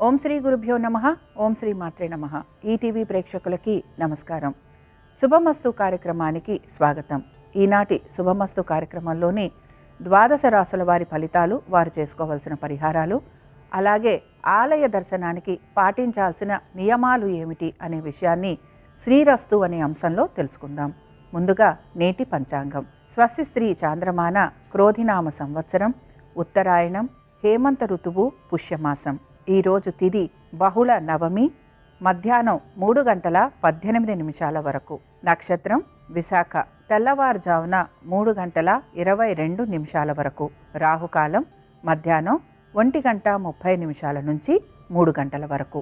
ఓం శ్రీ గురుభ్యో నమః. ఓం శ్రీ మాత్రే నమః. ఈటీవీ ప్రేక్షకులకి నమస్కారం. శుభమస్తు కార్యక్రమానికి స్వాగతం. ఈనాటి శుభమస్తు కార్యక్రమంలోని ద్వాదశ రాశుల వారి ఫలితాలు, వారు చేసుకోవాల్సిన పరిహారాలు, అలాగే ఆలయ దర్శనానికి పాటించాల్సిన నియమాలు ఏమిటి అనే విషయాన్ని శ్రీరస్తు అనే అంశంలో తెలుసుకుందాం. ముందుగా నేటి పంచాంగం. స్వస్తి స్త్రీ చాంద్రమాన క్రోధినామ సంవత్సరం, ఉత్తరాయణం, హేమంత ఋతువు, పుష్యమాసం. ఈరోజు తిథి బహుళ నవమి, మధ్యాహ్నం 3:18 వరకు. నక్షత్రం విశాఖ, తెల్లవారుజామున 3:22 వరకు. రాహుకాలం మధ్యాహ్నం 1:30 నుంచి 3 గంటల వరకు.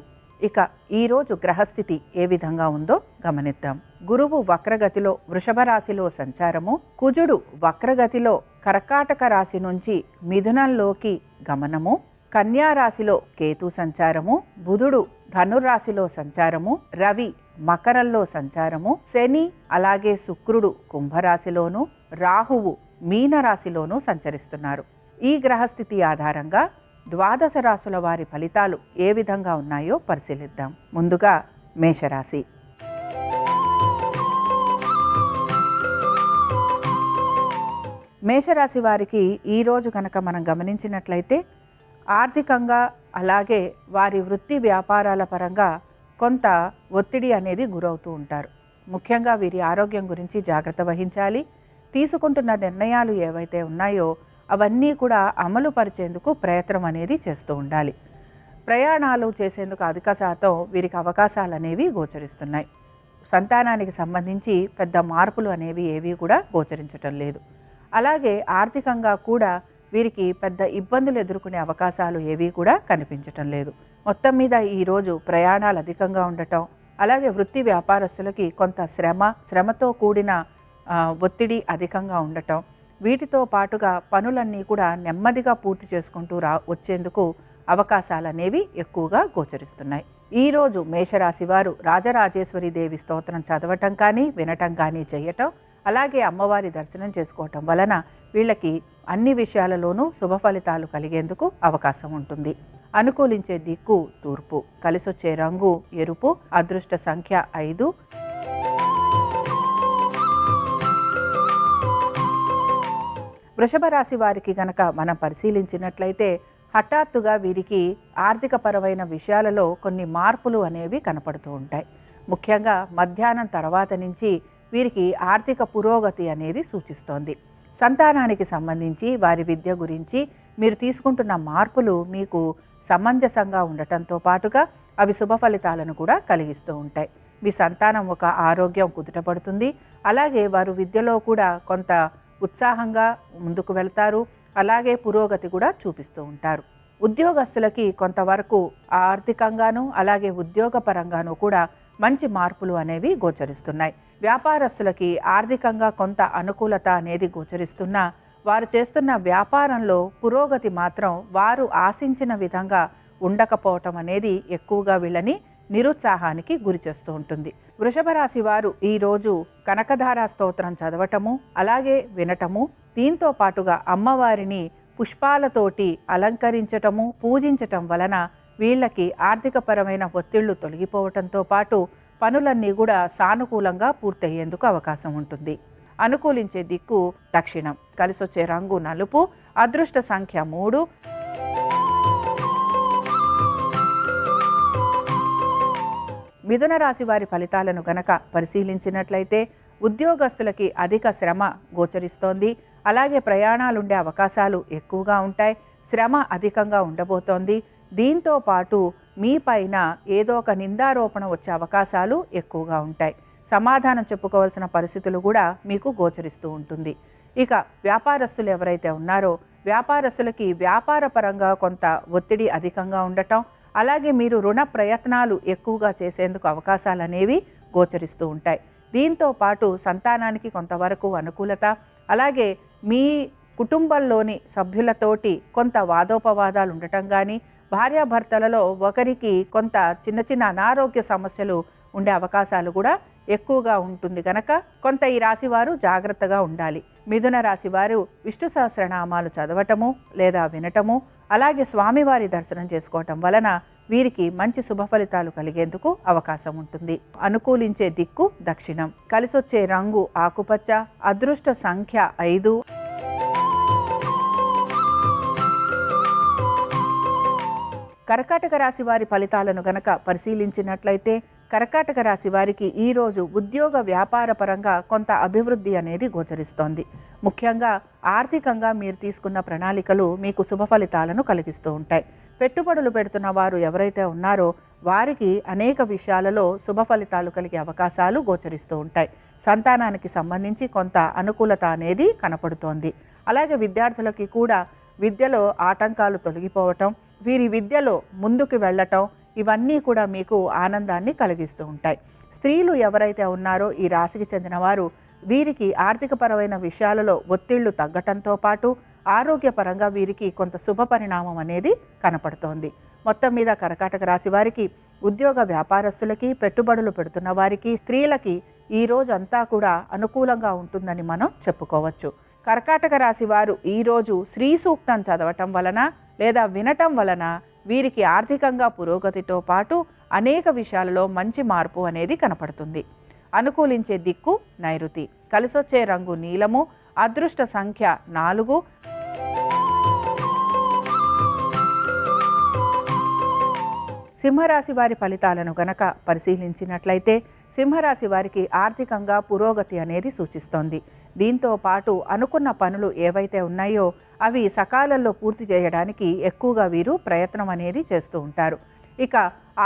ఇక ఈరోజు గ్రహస్థితి ఏ విధంగా ఉందో గమనిద్దాం. గురువు వక్రగతిలో వృషభ రాశిలో సంచారము, కుజుడు వక్రగతిలో కర్కాటక రాశి నుంచి మిథునంలోకి గమనము, కన్యా రాశిలో కేతు సంచారము, బుధుడు ధనుర్రాశిలో సంచారము, రవి మకరంలో సంచారము, శని అలాగే శుక్రుడు కుంభరాశిలోను, రాహువు మీనరాశిలోనూ సంచరిస్తున్నారు. ఈ గ్రహస్థితి ఆధారంగా ద్వాదశ రాశుల వారి ఫలితాలు ఏ విధంగా ఉన్నాయో పరిశీలిద్దాం. ముందుగా మేషరాశి. మేషరాశి వారికి ఈరోజు కనుక మనం గమనించినట్లయితే ఆర్థికంగా అలాగే వారి వృత్తి వ్యాపారాల పరంగా కొంత ఒత్తిడి అనేది గురవుతూ ఉంటారు. ముఖ్యంగా వీరి ఆరోగ్యం గురించి జాగ్రత్త వహించాలి. తీసుకుంటున్న నిర్ణయాలు ఏవైతే ఉన్నాయో అవన్నీ కూడా అమలు పరిచేందుకు ప్రయత్నం అనేది చేస్తూ ఉండాలి. ప్రయాణాలు చేసేందుకు అధిక శాతం వీరికి అవకాశాలు అనేవి గోచరిస్తున్నాయి. సంతానానికి సంబంధించి పెద్ద మార్పులు అనేవి ఏవి కూడా గోచరించటం లేదు. అలాగే ఆర్థికంగా కూడా వీరికి పెద్ద ఇబ్బందులు ఎదుర్కొనే అవకాశాలు ఏవి కూడా కనిపించటం లేదు. మొత్తం మీద ఈరోజు ప్రయాణాలు అధికంగా ఉండటం, అలాగే వృత్తి వ్యాపారస్తులకి కొంత శ్రమతో కూడిన ఒత్తిడి అధికంగా ఉండటం, వీటితో పాటుగా పనులన్నీ కూడా నెమ్మదిగా పూర్తి చేసుకుంటూ వచ్చేందుకు అవకాశాలు అనేవి ఎక్కువగా గోచరిస్తున్నాయి. ఈరోజు మేషరాశి వారు రాజరాజేశ్వరి దేవి స్తోత్రం చదవటం కానీ వినటం కానీ చేయటం, అలాగే అమ్మవారి దర్శనం చేసుకోవటం వలన వీళ్ళకి అన్ని విషయాలలోనూ శుభ ఫలితాలు కలిగేందుకు అవకాశం ఉంటుంది. అనుకూలించే దిక్కు తూర్పు, కలిసొచ్చే రంగు ఎరుపు, అదృష్ట సంఖ్య 5. వృషభ రాశి వారికి గనక మనం పరిశీలించినట్లయితే హఠాత్తుగా వీరికి ఆర్థిక పరమైన విషయాలలో కొన్ని మార్పులు అనేవి కనపడుతూ ఉంటాయి. ముఖ్యంగా మధ్యాహ్నం తర్వాత నుంచి వీరికి ఆర్థిక పురోగతి అనేది సూచిస్తోంది. సంతానానికి సంబంధించి వారి విద్య గురించి మీరు తీసుకుంటున్న మార్పులు మీకు సమంజసంగా ఉండటంతో పాటుగా అవి శుభ ఫలితాలను కూడా కలిగిస్తూ ఉంటాయి. మీ సంతానం ఒక ఆరోగ్యం కుదుటపడుతుంది. అలాగే వారు విద్యలో కూడా కొంత ఉత్సాహంగా ముందుకు వెళ్తారు. అలాగే పురోగతి కూడా చూపిస్తూ ఉంటారు. ఉద్యోగస్తులకి కొంతవరకు ఆర్థికంగాను అలాగే ఉద్యోగపరంగాను కూడా మంచి మార్పులు అనేవి గోచరిస్తున్నాయి. వ్యాపారస్తులకి ఆర్థికంగా కొంత అనుకూలత అనేది గోచరిస్తున్నా వారు చేస్తున్న వ్యాపారంలో పురోగతి మాత్రం వారు ఆశించిన విధంగా ఉండకపోవటం అనేది ఎక్కువగా వీళ్ళని నిరుత్సాహానికి గురి చేస్తూ ఉంటుంది. వృషభ రాశి వారు ఈరోజు కనకధార స్తోత్రం చదవటము అలాగే వినటము, దీంతో పాటుగా అమ్మవారిని పుష్పాలతోటి అలంకరించటము పూజించటం వలన వీళ్ళకి ఆర్థికపరమైన ఒత్తిళ్లు తొలగిపోవటంతో పాటు పనులన్నీ కూడా సానుకూలంగా పూర్తయ్యేందుకు అవకాశం ఉంటుంది. అనుకూలించే దిక్కు దక్షిణం, కలిసొచ్చే రంగు నలుపు, అదృష్ట సంఖ్య 3. మిథున రాశి వారి ఫలితాలను గనక పరిశీలించినట్లయితే ఉద్యోగస్తులకి అధిక శ్రమ గోచరిస్తోంది. అలాగే ప్రయాణాలుండే అవకాశాలు ఎక్కువగా ఉంటాయి. శ్రమ అధికంగా ఉండబోతోంది. దీంతో పాటు మీ పైన ఏదో ఒక నిందారోపణ వచ్చే అవకాశాలు ఎక్కువగా ఉంటాయి. సమాధానం చెప్పుకోవాల్సిన పరిస్థితులు కూడా మీకు గోచరిస్తూ ఉంటుంది. ఇక వ్యాపారస్తులు ఎవరైతే ఉన్నారో వ్యాపారస్తులకి వ్యాపార పరంగా కొంత ఒత్తిడి అధికంగా ఉండటం, అలాగే మీరు రుణ ప్రయత్నాలు ఎక్కువగా చేసేందుకు అవకాశాలు అనేవి గోచరిస్తూ ఉంటాయి. దీంతో పాటు సంతానానికి కొంతవరకు అనుకూలత, అలాగే మీ కుటుంబంలోని సభ్యులతోటి కొంత వాదోపవాదాలు ఉండటం కానీ, భార్యాభర్తలలో ఒకరికి కొంత చిన్న అనారోగ్య సమస్యలు ఉండే అవకాశాలు కూడా ఎక్కువగా ఉంటుంది కనుక కొంత ఈ రాశి వారు జాగ్రత్తగా ఉండాలి. మిథున రాశి వారు విష్ణు సహస్రనామాలు చదవటము లేదా వినటము, అలాగే స్వామివారి దర్శనం చేసుకోవటం వలన వీరికి మంచి శుభ ఫలితాలు కలిగేందుకు అవకాశం ఉంటుంది. అనుకూలించే దిక్కు దక్షిణం. కలిసొచ్చే రంగు ఆకుపచ్చ. అదృష్ట సంఖ్య 5. కర్కాటక రాశి వారి ఫలితాలను గనక పరిశీలించినట్లయితే కర్కాటక రాశి వారికి ఈరోజు ఉద్యోగ వ్యాపార పరంగా కొంత అభివృద్ధి అనేది గోచరిస్తోంది. ముఖ్యంగా ఆర్థికంగా మీరు తీసుకున్న ప్రణాళికలు మీకు శుభ ఫలితాలను కలిగిస్తూ ఉంటాయి. పెట్టుబడులు పెడుతున్న వారు ఎవరైతే ఉన్నారో వారికి అనేక విషయాలలో శుభ ఫలితాలు కలిగే అవకాశాలు గోచరిస్తూ ఉంటాయి. సంతానానికి సంబంధించి కొంత అనుకూలత అనేది కనపడుతోంది. అలాగే విద్యార్థులకి కూడా విద్యలో ఆటంకాలు తొలగిపోవటం, వీరి విద్యలో ముందుకు వెళ్ళటం, ఇవన్నీ కూడా మీకు ఆనందాన్ని కలిగిస్తూ ఉంటాయి. స్త్రీలు ఎవరైతే ఉన్నారో ఈ రాశికి చెందిన వారు వీరికి ఆర్థికపరమైన విషయాలలో ఒత్తిళ్లు తగ్గటంతో పాటు ఆరోగ్యపరంగా వీరికి కొంత శుభ పరిణామం అనేది కనపడుతోంది. మొత్తం మీద కర్కాటక రాశి వారికి, ఉద్యోగ వ్యాపారస్తులకి, పెట్టుబడులు పెడుతున్న వారికి, స్త్రీలకి ఈ రోజంతా కూడా అనుకూలంగా ఉంటుందని మనం చెప్పుకోవచ్చు. కర్కాటక రాశి వారు ఈరోజు శ్రీ సూక్తం చదవటం వలన లేదా వినటం వలన వీరికి ఆర్థికంగా పురోగతితో పాటు అనేక విషయాలలో మంచి మార్పు అనేది కనపడుతుంది. అనుకూలించే దిక్కు నైరుతి. కలిసొచ్చే రంగు నీలము. అదృష్ట సంఖ్య 4. సింహరాశి వారి ఫలితాలను గనక పరిశీలించినట్లయితే సింహరాశి వారికి ఆర్థికంగా పురోగతి అనేది సూచిస్తోంది. దీంతో పాటు అనుకున్న పనులు ఏవైతే ఉన్నాయో అవి సకాలంలో పూర్తి చేయడానికి ఎక్కువగా వీరు ప్రయత్నం అనేది చేస్తూ ఉంటారు. ఇక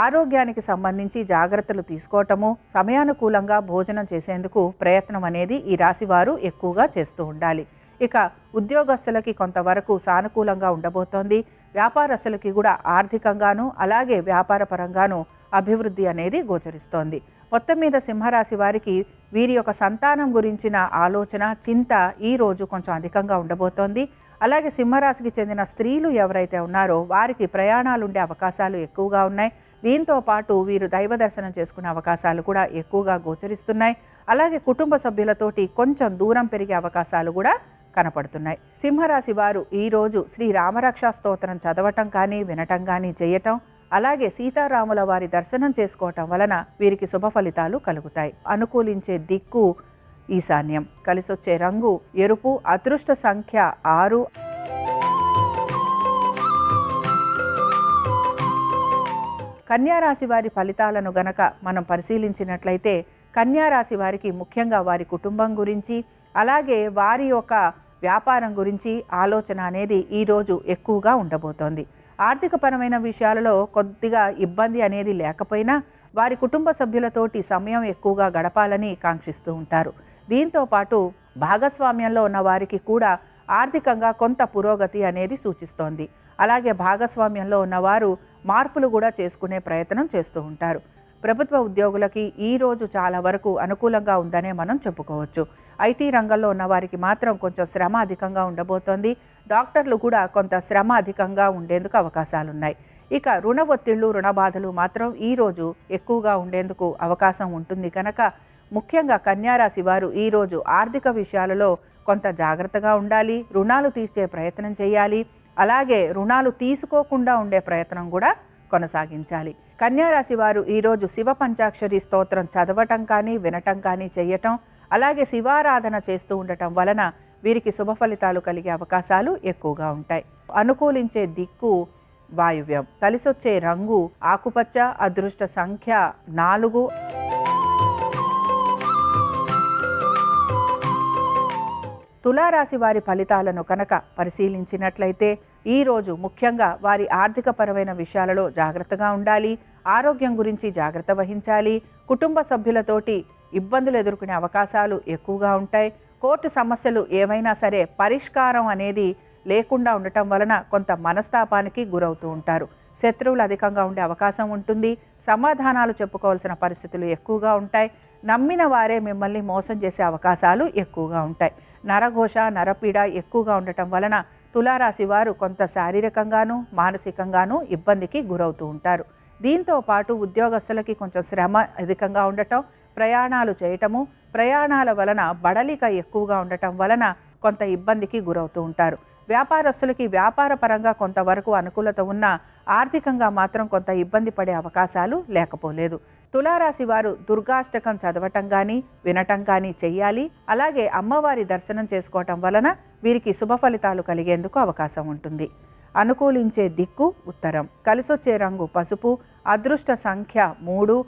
ఆరోగ్యానికి సంబంధించి జాగ్రత్తలు తీసుకోవటము, సమయానుకూలంగా భోజనం చేసేందుకు ప్రయత్నం అనేది ఈ రాశి వారు ఎక్కువగా చేస్తూ ఉండాలి. ఇక ఉద్యోగస్తులకి కొంతవరకు సానుకూలంగా ఉండబోతోంది. వ్యాపారస్తులకి కూడా ఆర్థికంగాను అలాగే వ్యాపార పరంగాను అభివృద్ధి అనేది గోచరిస్తోంది. మొత్తం మీద సింహరాశి వారికి వీరి యొక్క సంతానం గురించిన ఆలోచన, చింత ఈ రోజు కొంచెం అధికంగా ఉండబోతోంది. అలాగే సింహరాశికి చెందిన స్త్రీలు ఎవరైతే ఉన్నారో వారికి ప్రయాణాలు ఉండే అవకాశాలు ఎక్కువగా ఉన్నాయి. దీంతో పాటు వీరు దైవ దర్శనం చేసుకునే అవకాశాలు కూడా ఎక్కువగా గోచరిస్తున్నాయి. అలాగే కుటుంబ సభ్యులతోటి కొంచెం దూరం పెరిగే అవకాశాలు కూడా కనపడుతున్నాయి. సింహరాశి వారు ఈరోజు శ్రీ రామరక్ష స్తోత్రం చదవటం కానీ వినటం కానీ చేయటం, అలాగే సీతారాముల వారి దర్శనం చేసుకోవటం వలన వీరికి శుభ ఫలితాలు కలుగుతాయి. అనుకూలించే దిక్కు ఈశాన్యం. కలిసొచ్చే రంగు ఎరుపు. అదృష్ట సంఖ్య 6. కన్యారాశి వారి ఫలితాలను గనక మనం పరిశీలించినట్లయితే కన్యారాశి వారికి ముఖ్యంగా వారి కుటుంబం గురించి అలాగే వారి యొక్క వ్యాపారం గురించి ఆలోచన అనేది ఈరోజు ఎక్కువగా ఉండబోతోంది. ఆర్థికపరమైన విషయాలలో కొద్దిగా ఇబ్బంది అనేది లేకపోయినా వారి కుటుంబ సభ్యులతోటి సమయం ఎక్కువగా గడపాలని కాంక్షిస్తూ ఉంటారు. దీంతో పాటు భాగస్వామ్యంలో ఉన్న వారికి కూడా ఆర్థికంగా కొంత పురోగతి అనేది సూచిస్తోంది. అలాగే భాగస్వామ్యంలో ఉన్నవారు మార్పులు కూడా చేసుకునే ప్రయత్నం చేస్తూ ఉంటారు. ప్రభుత్వ ఉద్యోగులకి ఈ రోజు చాలా వరకు అనుకూలంగా ఉందనే మనం చెప్పుకోవచ్చు. ఐటీ రంగంలో ఉన్న వారికి మాత్రం కొంచెం శ్రమ అధికంగా ఉండబోతోంది. డాక్టర్లు కూడా కొంత శ్రమ అధికంగా ఉండేందుకు అవకాశాలున్నాయి. ఇక రుణ ఒత్తిళ్లు, రుణ బాధలు మాత్రం ఈరోజు ఎక్కువగా ఉండేందుకు అవకాశం ఉంటుంది కనుక ముఖ్యంగా కన్యారాశి వారు ఈరోజు ఆర్థిక విషయాలలో కొంత జాగ్రత్తగా ఉండాలి. రుణాలు తీర్చే ప్రయత్నం చేయాలి. అలాగే రుణాలు తీసుకోకుండా ఉండే ప్రయత్నం కూడా కొనసాగించాలి. కన్యారాశి వారు ఈరోజు శివ పంచాక్షరి స్తోత్రం చదవటం కానీ వినటం కానీ చేయటం, అలాగే శివారాధన చేస్తూ ఉండటం వలన వీరికి శుభ ఫలితాలు కలిగే అవకాశాలు ఎక్కువగా ఉంటాయి. అనుకూలించే దిక్కు వాయువ్యం. కలిసొచ్చే రంగు ఆకుపచ్చ. అదృష్ట సంఖ్య 4. తులారాశి వారి ఫలితాలను కనుక పరిశీలించినట్లయితే ఈరోజు ముఖ్యంగా వారి ఆర్థికపరమైన విషయాలలో జాగ్రత్తగా ఉండాలి. ఆరోగ్యం గురించి జాగ్రత్త వహించాలి. కుటుంబ సభ్యులతోటి ఇబ్బందులు ఎదుర్కొనే అవకాశాలు ఎక్కువగా ఉంటాయి. కోర్టు సమస్యలు ఏవైనా సరే పరిష్కారం అనేది లేకుండా ఉండటం వలన కొంత మనస్తాపానికి గురవుతూ ఉంటారు. శత్రువులు అధికంగా ఉండే అవకాశం ఉంటుంది. సమాధానాలు చెప్పుకోవాల్సిన పరిస్థితులు ఎక్కువగా ఉంటాయి. నమ్మిన వారే మిమ్మల్ని మోసం చేసే అవకాశాలు ఎక్కువగా ఉంటాయి. నరఘోష, నరపీడ ఎక్కువగా ఉండటం వలన తులారాశి వారు కొంత శారీరకంగాను మానసికంగాను ఇబ్బందికి గురవుతూ ఉంటారు. దీంతో పాటు ఉద్యోగస్తులకి కొంచెం శ్రమ అధికంగా ఉండటం, ప్రయాణాలు చేయటము, ప్రయాణాల వలన బడలిక ఎక్కువగా ఉండటం వలన కొంత ఇబ్బందికి గురవుతూ ఉంటారు. వ్యాపారస్తులకి వ్యాపార పరంగా కొంతవరకు అనుకూలత ఉన్నా ఆర్థికంగా మాత్రం కొంత ఇబ్బంది పడే అవకాశాలు లేకపోలేదు. తులారాశి వారు దుర్గాష్టకం చదవటం కానీ వినటం కానీ చెయ్యాలి. అలాగే అమ్మవారి దర్శనం చేసుకోవటం వలన వీరికి శుభ ఫలితాలు కలిగేందుకు అవకాశం ఉంటుంది. అనుకూలించే దిక్కు ఉత్తరం. కలిసొచ్చే రంగు పసుపు. అదృష్ట సంఖ్య 3.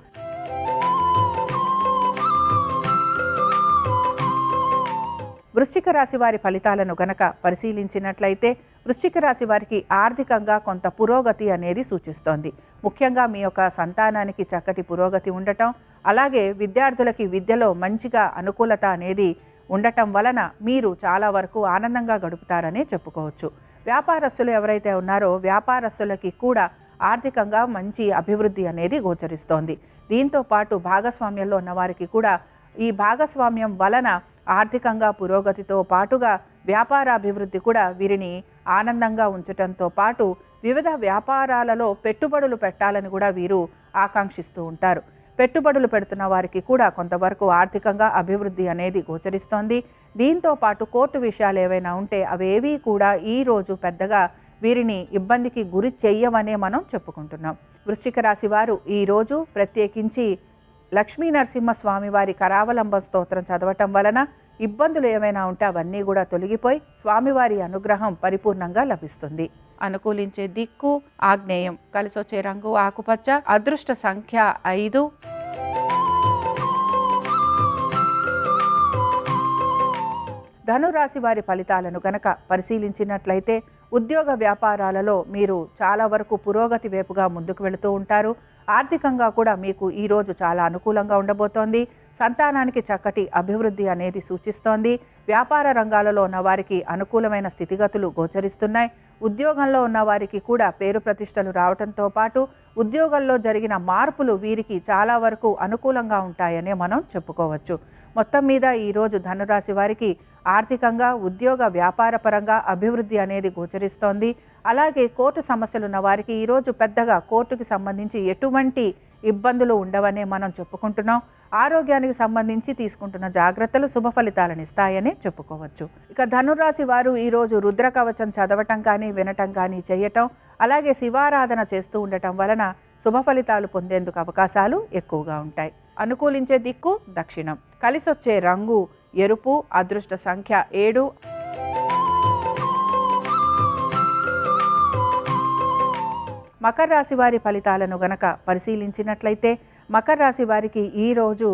వృశ్చిక రాశి వారి ఫలితాలను గనక పరిశీలించినట్లయితే వృశ్చిక రాశి వారికి ఆర్థికంగా కొంత పురోగతి అనేది సూచిస్తోంది. ముఖ్యంగా మీ యొక్క సంతానానికి చక్కటి పురోగతి ఉండటం, అలాగే విద్యార్థులకి విద్యలో మంచిగా అనుకూలత అనేది ఉండటం వలన మీరు చాలా వరకు ఆనందంగా గడుపుతారనే చెప్పుకోవచ్చు. వ్యాపారస్తులు ఎవరైతే ఉన్నారో వ్యాపారస్తులకి కూడా ఆర్థికంగా మంచి అభివృద్ధి అనేది గోచరిస్తోంది. దీంతో పాటు భాగస్వామ్యంలో ఉన్న వారికి కూడా ఈ భాగస్వామ్యం వలన ఆర్థికంగా పురోగతితో పాటుగా వ్యాపారాభివృద్ధి కూడా వీరిని ఆనందంగా ఉంచటంతో పాటు వివిధ వ్యాపారాలలో పెట్టుబడులు పెట్టాలని కూడా వీరు ఆకాంక్షిస్తూ ఉంటారు. పెట్టుబడులు పెడుతున్న వారికి కూడా కొంతవరకు ఆర్థికంగా అభివృద్ధి అనేది గోచరిస్తోంది. దీంతో పాటు కోర్టు విషయాలు ఏవైనా ఉంటే అవేవీ కూడా ఈరోజు పెద్దగా వీరిని ఇబ్బందికి గురి చెయ్యవనే మనం చెప్పుకుంటున్నాం. వృశ్చిక రాశి వారు ఈరోజు ప్రత్యేకించి లక్ష్మీ నరసింహస్వామి వారి కరావలంబ స్తోత్రం చదవటం వలన ఇబ్బందులు ఏమైనా ఉంటే అవన్నీ కూడా తొలగిపోయి స్వామివారి అనుగ్రహం పరిపూర్ణంగా లభిస్తుంది. అనుకూలించే దిక్కు ఆగ్నేయం. కలిసొచ్చే రంగు ఆకుపచ్చ. అదృష్ట సంఖ్య 5. ధనురాశి వారి ఫలితాలను గనక పరిశీలించినట్లయితే ఉద్యోగ వ్యాపారాలలో మీరు చాలా వరకు పురోగతి వైపుగా ముందుకు వెళుతూ ఉంటారు. ఆర్థికంగా కూడా మీకు ఈరోజు చాలా అనుకూలంగా ఉండబోతోంది. సంతానానికి చక్కటి అభివృద్ధి అనేది సూచిస్తోంది. వ్యాపార రంగాలలో ఉన్న వారికి అనుకూలమైన స్థితిగతులు గోచరిస్తున్నాయి. ఉద్యోగంలో ఉన్న వారికి కూడా పేరు ప్రతిష్టలు రావడంతో పాటు ఉద్యోగంలో జరిగిన మార్పులు వీరికి చాలా వరకు అనుకూలంగా ఉంటాయనే మనం చెప్పుకోవచ్చు. మొత్తం మీద ఈరోజు ధనురాశి వారికి ఆర్థికంగా ఉద్యోగ వ్యాపార పరంగా అభివృద్ధి అనేది గోచరిస్తోంది. అలాగే కోర్టు సమస్యలు ఉన్న వారికి ఈరోజు పెద్దగా కోర్టుకి సంబంధించి ఎటువంటి ఇబ్బందులు ఉండవనే మనం చెప్పుకుంటున్నాం. ఆరోగ్యానికి సంబంధించి తీసుకుంటున్న జాగ్రత్తలు శుభ ఫలితాలను ఇస్తాయని చెప్పుకోవచ్చు. ఇక ధనురాశి వారు ఈరోజు రుద్ర కవచం చదవటం కానీ వినటం కానీ చేయటం, అలాగే శివారాధన చేస్తూ ఉండటం వలన శుభ ఫలితాలు పొందేందుకు అవకాశాలు ఎక్కువగా ఉంటాయి. అనుకూలించే దిక్కు దక్షిణం. కలిసొచ్చే రంగు ఎరుపు. అదృష్ట సంఖ్య 7. మకర రాశి వారి ఫలితాలను గనక పరిశీలించినట్లయితే మకర రాశి వారికి ఈరోజు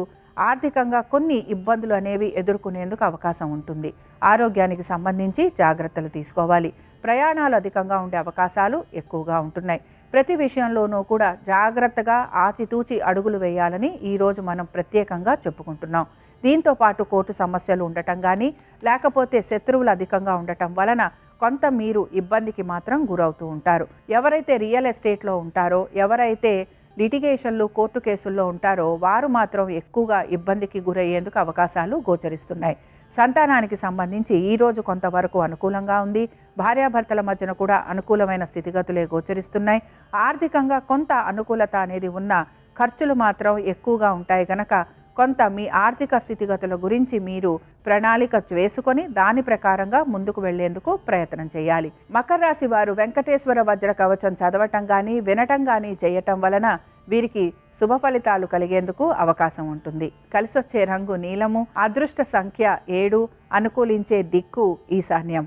ఆర్థికంగా కొన్ని ఇబ్బందులు అనేవి ఎదుర్కొనేందుకు అవకాశం ఉంటుంది. ఆరోగ్యానికి సంబంధించి జాగ్రత్తలు తీసుకోవాలి. ప్రయాణాలు అధికంగా ఉండే అవకాశాలు ఎక్కువగా ఉంటున్నాయి. ప్రతి విషయంలోనూ కూడా జాగ్రత్తగా ఆచితూచి అడుగులు వేయాలని ఈరోజు మనం ప్రత్యేకంగా చెప్పుకుంటున్నాం. దీంతో పాటు కోర్టు సమస్యలు ఉండటం కానీ లేకపోతే శత్రువులు అధికంగా ఉండటం వలన కొంత మీరు ఇబ్బందికి మాత్రం గురవుతూ ఉంటారు. ఎవరైతే రియల్ ఎస్టేట్లో ఉంటారో, ఎవరైతే లిటిగేషన్లు కోర్టు కేసుల్లో ఉంటారో వారు మాత్రం ఎక్కువగా ఇబ్బందికి గురయ్యేందుకు అవకాశాలు గోచరిస్తున్నాయి. సంతానానికి సంబంధించి ఈరోజు కొంతవరకు అనుకూలంగా ఉంది. భార్యాభర్తల మధ్యన కూడా అనుకూలమైన స్థితిగతులే గోచరిస్తున్నాయి. ఆర్థికంగా కొంత అనుకూలత అనేది ఉన్న ఖర్చులు మాత్రం ఎక్కువగా ఉంటాయి కనుక కొంత మీ ఆర్థిక స్థితిగతుల గురించి మీరు ప్రణాళిక వేసుకొని దాని ప్రకారంగా ముందుకు వెళ్లేందుకు ప్రయత్నం చేయాలి. మకర రాశి వారు వెంకటేశ్వర వజ్ర కవచం చదవటం కానీ వినటం కానీ చేయటం వలన వీరికి శుభ ఫలితాలు కలిగేందుకు అవకాశం ఉంటుంది. కలిసొచ్చే రంగు నీలము. అదృష్ట సంఖ్య 7. అనుకూలించే దిక్కు ఈశాన్యం.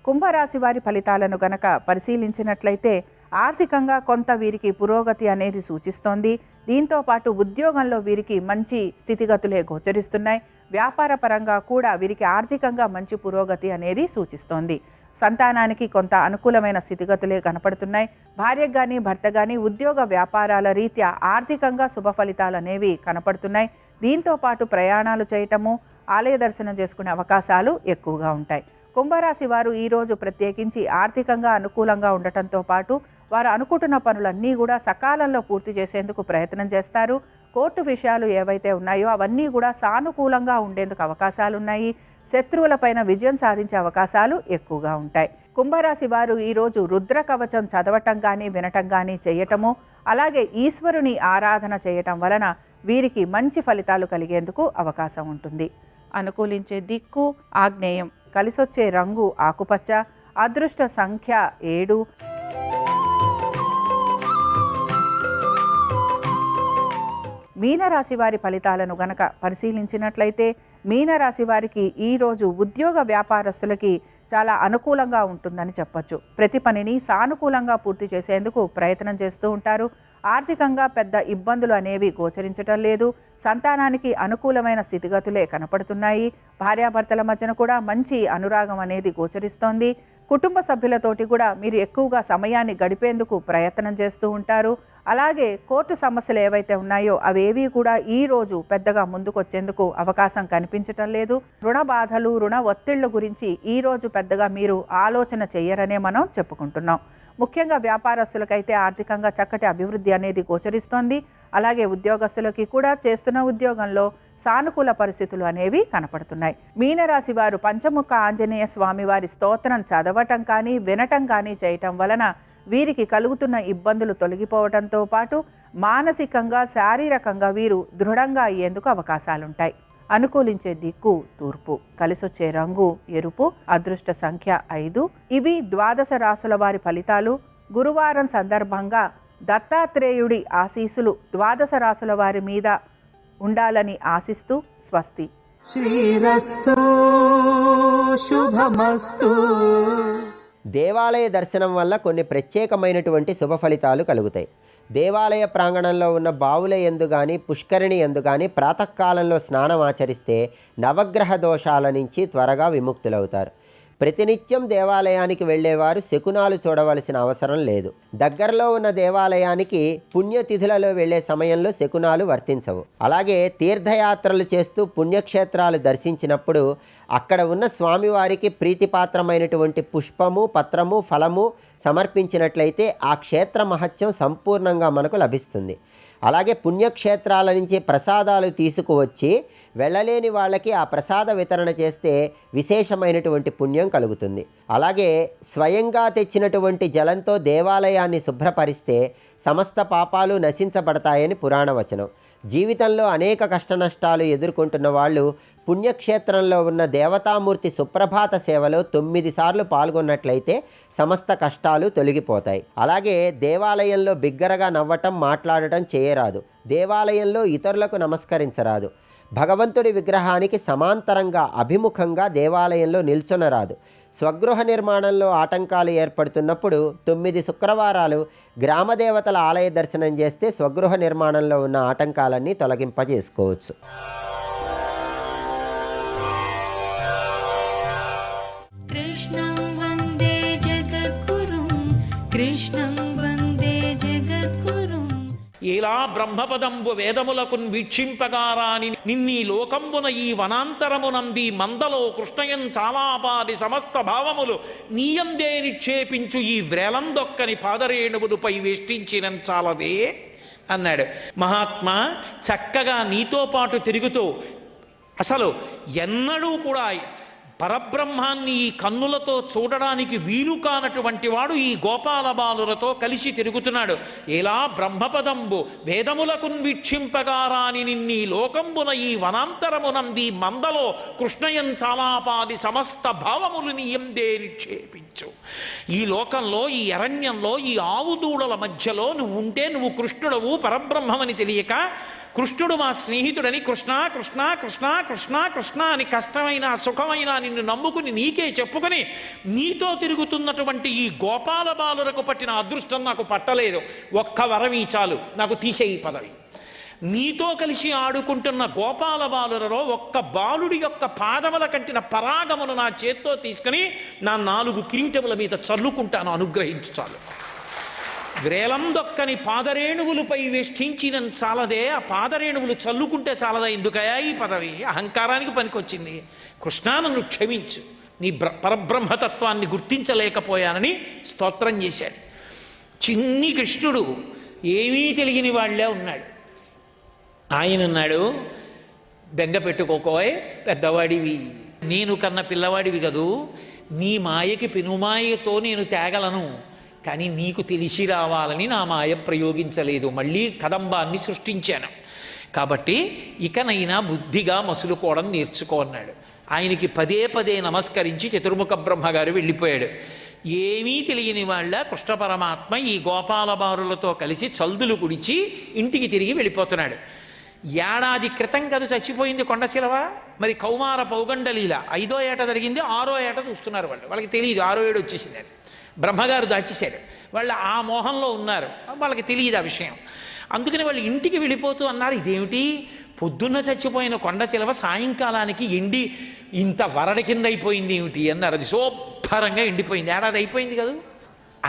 కుంభరాశి వారి ఫలితాలను గనక పరిశీలించినట్లయితే ఆర్థికంగా కొంత వీరికి పురోగతి అనేది సూచిస్తోంది. దీంతో పాటు ఉద్యోగంలో వీరికి మంచి స్థితిగతులే గోచరిస్తున్నాయి. వ్యాపార పరంగా కూడా వీరికి ఆర్థికంగా మంచి పురోగతి అనేది సూచిస్తోంది. సంతానానికి కొంత అనుకూలమైన స్థితిగతులే కనపడుతున్నాయి. భార్యకు కానీ భర్త కానీ ఉద్యోగ వ్యాపారాల రీత్యా ఆర్థికంగా శుభ ఫలితాలు అనేవి కనపడుతున్నాయి. దీంతో పాటు ప్రయాణాలు చేయటము, ఆలయ దర్శనం చేసుకునే అవకాశాలు ఎక్కువగా ఉంటాయి. కుంభరాశి వారు ఈరోజు ప్రత్యేకించి ఆర్థికంగా అనుకూలంగా ఉండటంతో పాటు వారు అనుకుంటున్న పనులన్నీ కూడా సకాలంలో పూర్తి చేసేందుకు ప్రయత్నం చేస్తారు. కోర్టు విషయాలు ఏవైతే ఉన్నాయో అవన్నీ కూడా సానుకూలంగా ఉండేందుకు అవకాశాలు ఉన్నాయి. శత్రువులపైన విజయం సాధించే అవకాశాలు ఎక్కువగా ఉంటాయి. కుంభరాశి వారు ఈరోజు రుద్ర కవచం చదవటం కానీ వినటం కానీ చేయటము, అలాగే ఈశ్వరుని ఆరాధన చేయటం వలన వీరికి మంచి ఫలితాలు కలిగేందుకు అవకాశం ఉంటుంది. అనుకూలించే దిక్కు ఆగ్నేయం, కలిసొచ్చే రంగు ఆకుపచ్చ, అదృష్ట సంఖ్య 7. మీనరాశి వారి ఫలితాలను గనక పరిశీలించినట్లయితే మీనరాశి వారికి ఈరోజు ఉద్యోగ వ్యాపారస్తులకి చాలా అనుకూలంగా ఉంటుందని చెప్పొచ్చు. ప్రతి పనిని సానుకూలంగా పూర్తి చేసేందుకు ప్రయత్నం చేస్తూ ఉంటారు. ఆర్థికంగా పెద్ద ఇబ్బందులు అనేవి గోచరించటం లేదు. సంతానానికి అనుకూలమైన స్థితిగతులే కనపడుతున్నాయి. భార్యాభర్తల మధ్యన కూడా మంచి అనురాగం అనేది గోచరిస్తోంది. కుటుంబ సభ్యులతోటి కూడా మీరు ఎక్కువగా సమయాన్ని గడిపేందుకు ప్రయత్నం చేస్తూ ఉంటారు. అలాగే కోర్టు సమస్యలు ఏవైతే ఉన్నాయో అవేవి కూడా ఈ రోజు పెద్దగా ముందుకొచ్చేందుకు అవకాశం కనిపించటం లేదు. రుణ బాధలు, రుణ ఒత్తిళ్ల గురించి ఈ రోజు పెద్దగా మీరు ఆలోచన చెయ్యరనే మనం చెప్పుకుంటున్నాం. ముఖ్యంగా వ్యాపారస్తులకైతే ఆర్థికంగా చక్కటి అభివృద్ధి అనేది గోచరిస్తోంది. అలాగే ఉద్యోగస్తులకి కూడా చేస్తున్న ఉద్యోగంలో సానుకూల పరిస్థితులు అనేవి కనపడుతున్నాయి. మీనరాశి వారు పంచముఖ ఆంజనేయ స్వామి వారి స్తోత్రం చదవటం కానీ వినటం కానీ చేయటం వలన వీరికి కలుగుతున్న ఇబ్బందులు తొలగిపోవడంతో పాటు మానసికంగా, శారీరకంగా వీరు దృఢంగా అయ్యేందుకు అవకాశాలుంటాయి. అనుకూలించే దిక్కు తూర్పు, కలిసొచ్చే రంగు ఎరుపు, అదృష్ట సంఖ్య 5. ఇవి ద్వాదశ రాశుల వారి ఫలితాలు. గురువారం సందర్భంగా దత్తాత్రేయుడి ఆశీస్సులు ద్వాదశ రాశుల వారి మీద ఉండాలని ఆశిస్తూ స్వస్తి. శ్రీరస్తు శుభమస్తు. దేవాలయ దర్శనం వల్ల కొన్ని ప్రత్యేకమైనటువంటి శుభ ఫలితాలు కలుగుతాయి. దేవాలయ ప్రాంగణంలో ఉన్న బావుల యందు కానీ పుష్కరిణి యందు కానీ ప్రాతకాలంలో స్నానం ఆచరిస్తే నవగ్రహ దోషాల నుంచి త్వరగా విముక్తులవుతారు. ప్రతినిత్యం దేవాలయానికి వెళ్ళేవారు శకునాలు చూడవలసిన అవసరం లేదు. దగ్గరలో ఉన్న దేవాలయానికి పుణ్యతిథులలో వెళ్ళే సమయంలో శకునాలు వర్తించవు. అలాగే తీర్థయాత్రలు చేస్తూ పుణ్యక్షేత్రాలు దర్శించినప్పుడు అక్కడ ఉన్న స్వామివారికి ప్రీతిపాత్రమైనటువంటి పుష్పము, పత్రము, ఫలము సమర్పించినట్లయితే ఆ క్షేత్ర మహత్యం సంపూర్ణంగా మనకు లభిస్తుంది. అలాగే పుణ్యక్షేత్రాల నుంచి ప్రసాదాలు తీసుకువచ్చి వెళ్ళలేని వాళ్ళకి ఆ ప్రసాద వితరణ చేస్తే విశేషమైనటువంటి పుణ్యం కలుగుతుంది. అలాగే స్వయంగా తెచ్చినటువంటి జలంతో దేవాలయాన్ని శుభ్రపరిస్తే సమస్త పాపాలు నశించబడతాయని పురాణ వచనం. జీవితంలో అనేక కష్టనష్టాలు ఎదుర్కొంటున్న వాళ్ళు పుణ్యక్షేత్రంలో ఉన్న దేవతామూర్తి సుప్రభాత సేవలో 9 సార్లు పాల్గొన్నట్లయితే సమస్త కష్టాలు తొలగిపోతాయి. అలాగే దేవాలయంలో బిగ్గరగా నవ్వటం, మాట్లాడటం చేయరాదు. దేవాలయంలో ఇతరులకు నమస్కరించరాదు. భగవంతుడి విగ్రహానికి సమాంతరంగా అభిముఖంగా దేవాలయంలో నిల్చొనరాదు. స్వగృహ నిర్మాణంలో ఆటంకాలు ఏర్పడుతున్నప్పుడు 9 శుక్రవారాలు గ్రామదేవతల ఆలయ దర్శనం చేస్తే స్వగృహ నిర్మాణంలో ఉన్న ఆటంకాలన్నీ తొలగింపజేసుకోవచ్చు. కృష్ణం వందే జగద్గురుం, కృష్ణం వందే జగద్గురుం. ఎలా బ్రహ్మపదంబు వేదములకున్ వీక్షింపగారాని నిన్నీ లోకంబున ఈ వనాంతరమునంది మందలో కృష్ణయం చాలాపాది సమస్త భావములు నీయందే నిక్షేపించు ఈ వ్రేలందొక్కని పాదరేణువులపై వేష్టించిన చాలదే అన్నాడు. మహాత్మా, చక్కగా నీతో పాటు తిరుగుతూ అసలు ఎన్నడూ కూడా పరబ్రహ్మాన్ని ఈ కన్నులతో చూడడానికి వీలు కానటువంటి వాడు ఈ గోపాల బాలులతో కలిసి తిరుగుతున్నాడు. ఎలా బ్రహ్మపదంబు వేదములకున్ వీక్షింపగారాని నిన్నీ లోకంబున ఈ వనాంతరమునంది మందలో కృష్ణయం చాలాపాది సమస్త భావములు నీయందే నిక్షేపించు. ఈ లోకంలో, ఈ అరణ్యంలో, ఈ ఆవుదూడల మధ్యలో నువ్వు ఉంటే నువ్వు కృష్ణుడవు, పరబ్రహ్మమని తెలియక కృష్ణుడు మా స్నేహితుడని కృష్ణ కృష్ణ కృష్ణ కృష్ణ కృష్ణ అని కష్టమైన సుఖమైన నిన్ను నమ్ముకుని నీకే చెప్పుకొని నీతో తిరుగుతున్నటువంటి ఈ గోపాల బాలురకు పట్టిన అదృష్టం నాకు పట్టలేదు. ఒక్క వరమీ చాలు, నాకు తీసేయి పదవి. నీతో కలిసి ఆడుకుంటున్న గోపాల బాలులలో ఒక్క బాలుడి యొక్క పాదముల కంటిన పరాగమును నా చేత్తో తీసుకుని నా 4 కిరీటముల మీద చల్లుకుంటాను, అనుగ్రహించు చాలు. వ్రేలందొక్కని పాదరేణువులపై వేష్టించిన చాలదే, ఆ పాదరేణువులు చల్లుకుంటే చాలదా? ఎందుకయా ఈ పదవి? అహంకారానికి పనికొచ్చింది. కృష్ణా, నన్ను క్షమించు, నీ పరబ్రహ్మతత్వాన్ని గుర్తించలేకపోయానని స్తోత్రం చేశాడు. చిన్ని కృష్ణుడు ఏమీ తెలియని వాళ్ళే ఉన్నాడు. ఆయన అన్నాడు, బెంగ పెట్టుకోకోయ్, పెద్దవాడివి, నేను కన్న పిల్లవాడివి కదూ, నీ మాయకి పెనుమాయతో నేను తేగలను, కానీ నీకు తెలిసి రావాలని నా మాయ ప్రయోగించలేదు. మళ్ళీ కదంబాన్ని సృష్టించాను. కాబట్టి ఇకనైనా బుద్ధిగా మసులుకోవడం నేర్చుకో అన్నాడు. ఆయనకి పదే పదే నమస్కరించి చతుర్ముఖ బ్రహ్మగారు వెళ్ళిపోయాడు. ఏమీ తెలియని వాళ్ళ కృష్ణ పరమాత్మ ఈ గోపాల బారులతో కలిసి చల్దులు గుడిచి ఇంటికి తిరిగి వెళ్ళిపోతున్నాడు. ఏడాది క్రితం కదా చచ్చిపోయింది కొండ చిలవ. మరి కౌమార పౌగండలీల 5వ ఏట జరిగింది, 6వ ఏట చూస్తున్నారు వాళ్ళకి తెలియదు 6వ ఏడు వచ్చేసింది అని. బ్రహ్మగారు దాచేశాడు. వాళ్ళు ఆ మోహంలో ఉన్నారు, వాళ్ళకి తెలియదు ఆ విషయం. అందుకని వాళ్ళు ఇంటికి వెళ్ళిపోతూ అన్నారు, ఇదేమిటి పొద్దున్న చచ్చిపోయిన కొండ చిలవ సాయంకాలానికి ఎండి ఇంత వరడ కింద అయిపోయింది ఏమిటి అన్నారు. అది శుభ్రంగా ఎండిపోయింది, ఏడాది అయిపోయింది కదా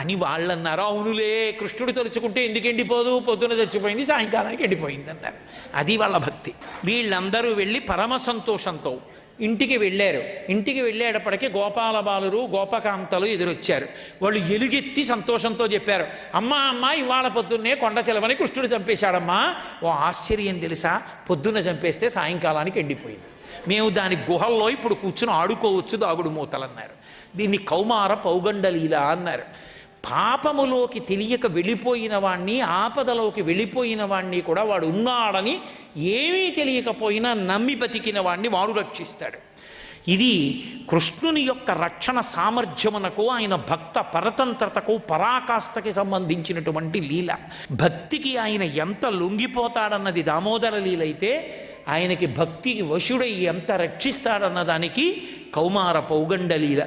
అని వాళ్ళు అన్నారు. అవునులే, కృష్ణుడు తలుచుకుంటే ఎందుకు ఎండిపోదు, పొద్దున చచ్చిపోయింది సాయంకాలానికి ఎండిపోయింది అన్నారు. అది వాళ్ళ భక్తి. వీళ్ళందరూ వెళ్ళి పరమ సంతోషంతో ఇంటికి వెళ్ళారు. ఇంటికి వెళ్ళేటప్పటికీ గోపాల బాలురు గోపకాంతలు ఎదురొచ్చారు. వాళ్ళు ఎలుగెత్తి సంతోషంతో చెప్పారు, అమ్మా ఇవాళ పొద్దున్నే కొండ చిలవని కృష్ణుడు చంపేశాడమ్మా. ఓ ఆశ్చర్యం తెలుసా, పొద్దున్న చంపేస్తే సాయంకాలానికి ఎండిపోయింది. మేము దాని గుహల్లో ఇప్పుడు కూర్చుని ఆడుకోవచ్చు దాగుడు మూతలన్నారు. దీన్ని కౌమార పౌగండలీల అన్నారు. పాపములోకి తెలియక వెళ్ళిపోయిన వాణ్ణి, ఆపదలోకి వెళ్ళిపోయిన వాణ్ణి కూడా వాడు ఉన్నాడని ఏమీ తెలియకపోయినా నమ్మి బతికిన వాణ్ణి వాడు రక్షిస్తాడు. ఇది కృష్ణుని యొక్క రక్షణ సామర్థ్యమునకు, ఆయన భక్త పరతంత్రతకు, పరాకాష్ఠకి సంబంధించినటువంటి లీల. భక్తికి ఆయన ఎంత లొంగిపోతాడన్నది దామోదర లీల అయితే, ఆయనకి భక్తికి వశుడై ఎంత రక్షిస్తాడన్న దానికి కౌమార పౌగండ లీల.